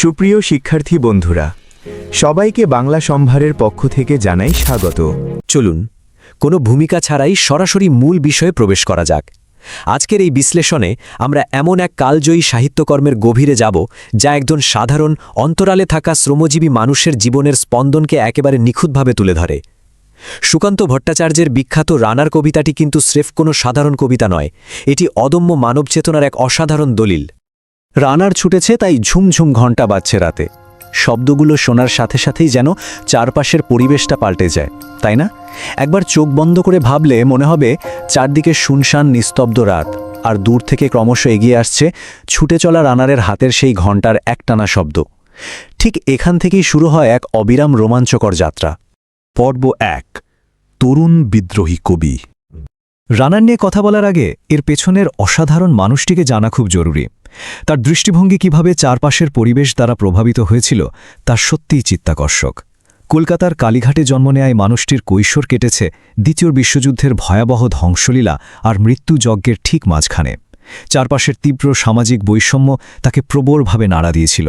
সুপ্রিয় শিক্ষার্থী বন্ধুরা, সবাইকে বাংলা সম্ভারের পক্ষ থেকে জানাই স্বাগত। চলুন কোনো ভূমিকা ছাড়াই সরাসরি মূল বিষয়ে প্রবেশ করা যাক। আজকের এই বিশ্লেষণে আমরা এমন এক কালজয়ী সাহিত্যকর্মের গভীরে যাব যা একজন সাধারণ অন্তরালে থাকা শ্রমজীবী মানুষের জীবনের স্পন্দনকে একেবারে নিখুঁতভাবে তুলে ধরে। সুকান্ত ভট্টাচার্যের বিখ্যাত রানার কবিতাটি কিন্তু স্রেফ কোনো সাধারণ কবিতা নয়, এটি অদম্য মানবচেতনার এক অসাধারণ দলিল। রানার ছুটেছে তাই ঝুমঝুম ঘণ্টা বাজছে রাতে। শব্দগুলো শোনার সাথে সাথেই যেন চারপাশের পরিবেশটা পাল্টে যায়, তাই না? একবার চোখ বন্ধ করে ভাবলে মনে হবে চারদিকে শুনশান নিস্তব্ধ রাত, আর দূর থেকে ক্রমশ এগিয়ে আসছে ছুটে চলা রানারের হাতের সেই ঘণ্টার একটানা শব্দ। ঠিক এখান থেকেই শুরু হয় এক অবিরাম রোমাঞ্চকর যাত্রা। পর্ব ১, তরুণ বিদ্রোহী কবি। রানার নিয়ে কথা বলার আগে এর পেছনের অসাধারণ মানুষটিকে জানা খুব জরুরি। তার দৃষ্টিভঙ্গি কিভাবে চারপাশের পরিবেশ দ্বারা প্রভাবিত হয়েছিল তা সত্যিই চিত্তাকর্ষক। কলকাতার কালীঘাটে জন্ম নেয় মানুষটির কৈশোর কেটেছে দ্বিতীয় বিশ্বযুদ্ধের ভয়াবহ ধ্বংসলীলা আর মৃত্যুযজ্ঞের ঠিক মাঝখানে। চারপাশের তীব্র সামাজিক বৈষম্য তাকে প্রবলভাবে নাড়া দিয়েছিল,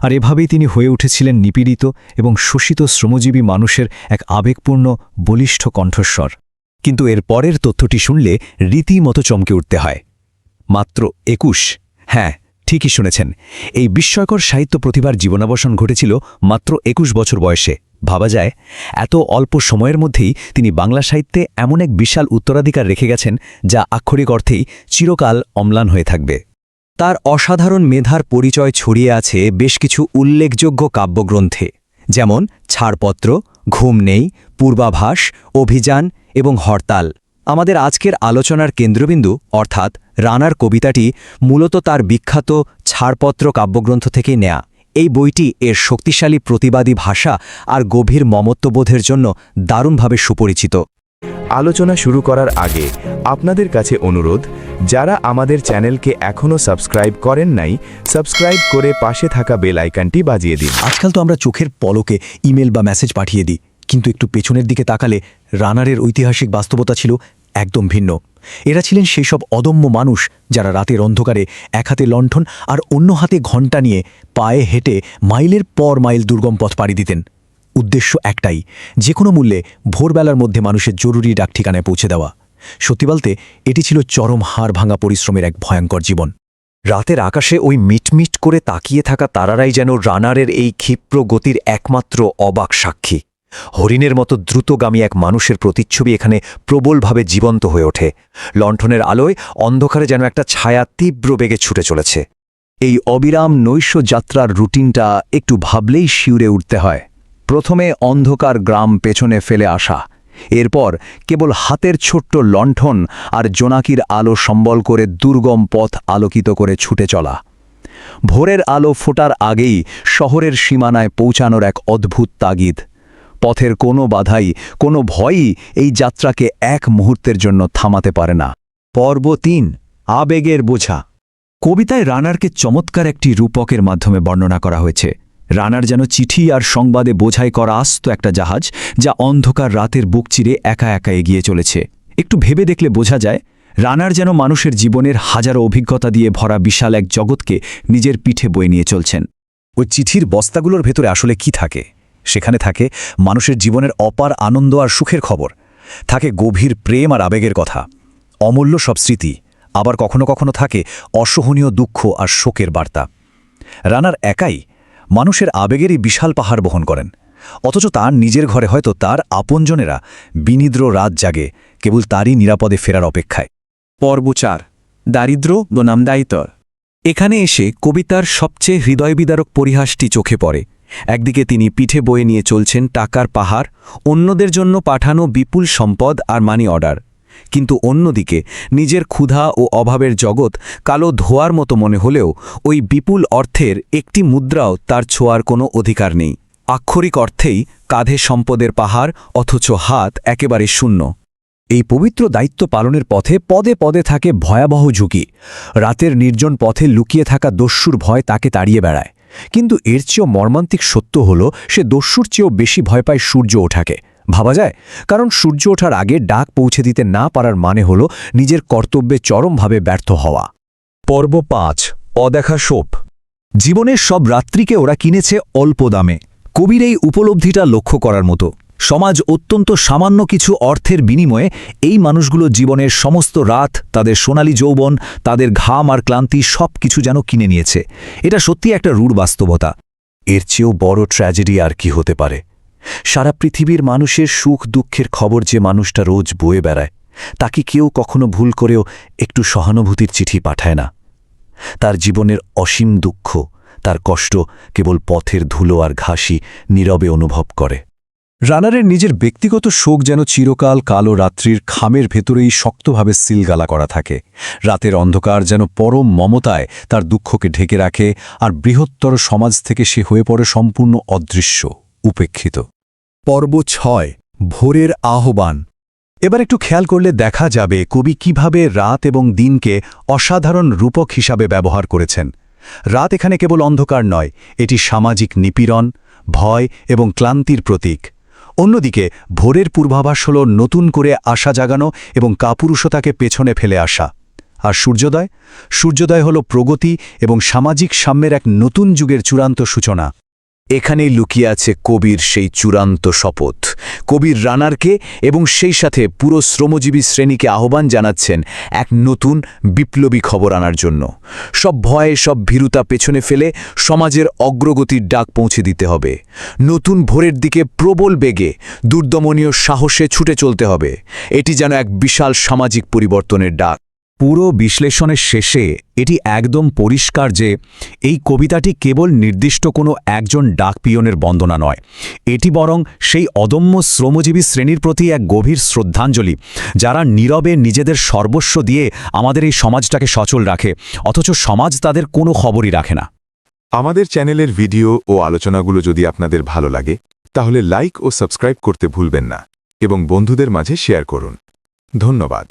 আর এভাবেই তিনি হয়ে উঠেছিলেন নিপীড়িত এবং শোষিত শ্রমজীবী মানুষের এক আবেগপূর্ণ বলিষ্ঠ কণ্ঠস্বর। কিন্তু এর পরের তথ্যটি শুনলে রীতিমতো চমকে উঠতে হয়। মাত্র ২১, হ্যাঁ ঠিকই শুনেছেন, এই বিস্ময়কর সাহিত্য প্রতিভার জীবনাবসান ঘটেছিল মাত্র ২১ বছর বয়সে। ভাবা যায়, এত অল্প সময়ের মধ্যেই তিনি বাংলা সাহিত্যে এমন এক বিশাল উত্তরাধিকার রেখে গেছেন যা আক্ষরিক অর্থেই চিরকাল অম্লান হয়ে থাকবে। তার অসাধারণ মেধার পরিচয় ছড়িয়ে আছে বেশ কিছু উল্লেখযোগ্য কাব্যগ্রন্থে, যেমন ছাড়পত্র, ঘুম নেই, পূর্বাভাস, অভিযান এবং হরতাল। আমাদের আজকের আলোচনার কেন্দ্রবিন্দু অর্থাৎ রানার কবিতাটি মূলত তার বিখ্যাত ছাড়পত্র কাব্যগ্রন্থ থেকে নেয়া। এই বইটি এর শক্তিশালী প্রতিবাদী ভাষা আর গভীর মমত্ববোধের জন্য দারুণভাবে সুপরিচিত। আলোচনা শুরু করার আগে আপনাদের কাছে অনুরোধ, যারা আমাদের চ্যানেলকে এখনও সাবস্ক্রাইব করেন নাই, সাবস্ক্রাইব করে পাশে থাকা বেল আইকনটি বাজিয়ে দিন। আজকাল তো আমরা চোখের পলকে ইমেল বা মেসেজ পাঠিয়ে দিই, কিন্তু একটু পেছনের দিকে তাকালে রানারের ঐতিহাসিক বাস্তবতা ছিল একদম ভিন্ন। এরা ছিলেন সেই সব অদম্য মানুষ যারা রাতের অন্ধকারে এক হাতে লণ্ঠন আর অন্য হাতে ঘণ্টা নিয়ে পায়ে হেঁটে মাইলের পর মাইল দুর্গম পথ পাড়ি দিতেন। উদ্দেশ্য একটাই, যে কোনো মূল্যে ভোরবেলার মধ্যে মানুষের জরুরি ডাকঠিকানায় পৌঁছে দেওয়া। সত্যি বলতে এটি ছিল চরম হাড় ভাঙা পরিশ্রমের এক ভয়ঙ্কর জীবন। রাতের আকাশে ওই মিটমিট করে তাকিয়ে থাকা তারারাই যেন রানারের এই ক্ষিপ্র গতির একমাত্র অবাক সাক্ষী। হরিণের মতো দ্রুতগামী এক মানুষের প্রতিচ্ছবি এখানে প্রবলভাবে জীবন্ত হয়ে ওঠে। লণ্ঠনের আলোয় অন্ধকারে যেন একটা ছায়া তীব্র বেগে ছুটে চলেছে। এই অবিরাম নৈশ যাত্রার রুটিনটা একটু ভাবলেই শিউরে উঠতে হয়। প্রথমে অন্ধকার গ্রাম পেছনে ফেলে আসা, এরপর কেবল হাতের ছোট্ট লণ্ঠন আর জোনাকির আলো সম্বল করে দুর্গম পথ আলোকিত করে ছুটে চলা। ভোরের আলো ফোটার আগেই শহরের সীমানায় পৌঁছানোর এক অদ্ভুত তাগিদ। পথের কোনো বাধাই, কোনো ভয়ই এই যাত্রাকে এক মুহূর্তের জন্য থামাতে পারে না। পর্ব ৩, আবেগের বোঝা। কবিতায় রানারকে চমৎকার একটি রূপকের মাধ্যমে বর্ণনা করা হয়েছে। রানার যেন চিঠি আর সংবাদে বোঝাই করা আস্ত একটা জাহাজ, যা অন্ধকার রাতের বুক চিরে একা একা এগিয়ে চলেছে। একটু ভেবে দেখলে বোঝা যায়, রানার যেন মানুষের জীবনের হাজারো অভিজ্ঞতা দিয়ে ভরা বিশাল এক জগৎকে নিজের পিঠে বয়ে নিয়ে চলছেন। ওই চিঠির বস্তাগুলোর ভেতরে আসলে কি থাকে? সেখানে থাকে মানুষের জীবনের অপার আনন্দ আর সুখের খবর, থাকে গভীর প্রেম আর আবেগের কথা, অমূল্য সব স্মৃতি, আবার কখনো কখনো থাকে অসহনীয় দুঃখ আর শোকের বার্তা। রানার একাই মানুষের আবেগেরই বিশাল পাহাড় বহন করেন, অথচ তার নিজের ঘরে হয়তো তার আপনজনেরা বিনিদ্র রাত জাগে কেবল তারই নিরাপদে ফেরার অপেক্ষায়। পর্ব ৪, দারিদ্র্য বনাম দায়িত্বর। এখানে এসে কবিতার সবচেয়ে হৃদয়বিদারক পরিহাসটি চোখে পড়ে। একদিকে তিনি পিঠে বয়ে নিয়ে চলছেন টাকার পাহাড়, অন্যদের জন্য পাঠানো বিপুল সম্পদ আর মানি অর্ডার, কিন্তু অন্যদিকে নিজের ক্ষুধা ও অভাবের জগৎ কালো ধোয়ার মতো মনে হলেও ওই বিপুল অর্থের একটি মুদ্রাও তার ছোঁয়ার কোনো অধিকার নেই। আক্ষরিক অর্থেই কাঁধে সম্পদের পাহাড়, অথচ হাত একেবারে শূন্য। এই পবিত্র দায়িত্ব পালনের পথে পদে পদে থাকে ভয়াবহ ঝুঁকি। রাতের নির্জন পথে লুকিয়ে থাকা দস্যুর ভয় তাকে তাড়িয়ে বেড়ায়, কিন্তু এর চেয়েও মর্মান্তিক সত্য হল সে দস্যুর চেয়েও বেশি ভয় পায় সূর্য ওঠাকে। ভাবা যায়, কারণ সূর্য ওঠার আগে ডাক পৌঁছে দিতে না পারার মানে হল নিজের কর্তব্যে চরমভাবে ব্যর্থ হওয়া। পর্ব ৫, অদেখা শোপ। জীবনের সব রাত্রিকে ওরা কিনেছে অল্প দামে। কবির এই উপলব্ধিটা লক্ষ্য করার মতো। সমাজ অত্যন্ত সামান্য কিছু অর্থের বিনিময়ে এই মানুষগুলো জীবনের সমস্ত রাত, তাদের সোনালী যৌবন, তাদের ঘাম আর ক্লান্তি সব কিছু যেন কিনে নিয়েছে। এটা সত্যি একটা রূঢ় বাস্তবতা। এর চেয়েও বড় ট্র্যাজেডি আর কি হতে পারে? সারা পৃথিবীর মানুষের সুখ দুঃখের খবর যে মানুষটা রোজ বয়ে বেড়ায়, তাকে কেউ কখনো ভুল করেও একটু সহানুভূতির চিঠি পাঠায় না। তার জীবনের অসীম দুঃখ, তার কষ্ট কেবল পথের ধুলো আর ঘাসি নীরবে অনুভব করে। রানারের নিজের ব্যক্তিগত শোক যেন চিরকাল কালো রাত্রির খামের ভেতরেই শক্তভাবে সিলগালা করা থাকে। রাতের অন্ধকার যেন পরম মমতায় তার দুঃখকে ঢেকে রাখে, আর বৃহত্তর সমাজ থেকে সে হয়ে পড়ে সম্পূর্ণ অদৃশ্য, উপেক্ষিত। পর্ব 6, ভোরের আহ্বান। এবার একটু খেয়াল করলে দেখা যাবে কবি কিভাবে রাত এবং দিনকে অসাধারণ রূপক হিসাবে ব্যবহার করেছেন। রাত এখানে কেবল অন্ধকার নয়, এটি সামাজিক নিপীড়ন, ভয় এবং ক্লান্তির প্রতীক। অন্যদিকে ভোরের পূর্বাভাস হল নতুন করে আশা জাগানো এবং কাপুরুষতাকে পেছনে ফেলে আসা। আর সূর্যোদয়? সূর্যোদয় হল প্রগতি এবং সামাজিক সাম্যের এক নতুন যুগের চূড়ান্ত সূচনা। এখানেই লুকিয়ে আছে কবির সেই চূড়ান্ত শপথ। কবির রানারকে এবং সেই সাথে পুরো শ্রমজীবী শ্রেণীকে আহ্বান জানাচ্ছেন এক নতুন বিপ্লবী খবর আনার জন্য। সব ভয়ে, সব ভীরুতা পেছনে ফেলে সমাজের অগ্রগতির ডাক পৌঁছে দিতে হবে। নতুন ভোরের দিকে প্রবল বেগে, দুর্দমনীয় সাহসে ছুটে চলতে হবে। এটি যেন এক বিশাল সামাজিক পরিবর্তনের ডাক। পুরো বিশ্লেষণের শেষে এটি একদম পরিষ্কার যে এই কবিতাটি কেবল নির্দিষ্ট কোনো একজন ডাকপিয়নের বন্দনা নয়, এটি বরং সেই অদম্য শ্রমজীবী শ্রেণীর প্রতি এক গভীর শ্রদ্ধাঞ্জলি, যারা নীরবে নিজেদের সর্বস্ব দিয়ে আমাদের এই সমাজটাকে সচল রাখে, অথচ সমাজ তাদের কোনো খবরই রাখে না। আমাদের চ্যানেলের ভিডিও ও আলোচনাগুলো যদি আপনাদের ভালো লাগে তাহলে লাইক ও সাবস্ক্রাইব করতে ভুলবেন না এবং বন্ধুদের মাঝে শেয়ার করুন। ধন্যবাদ।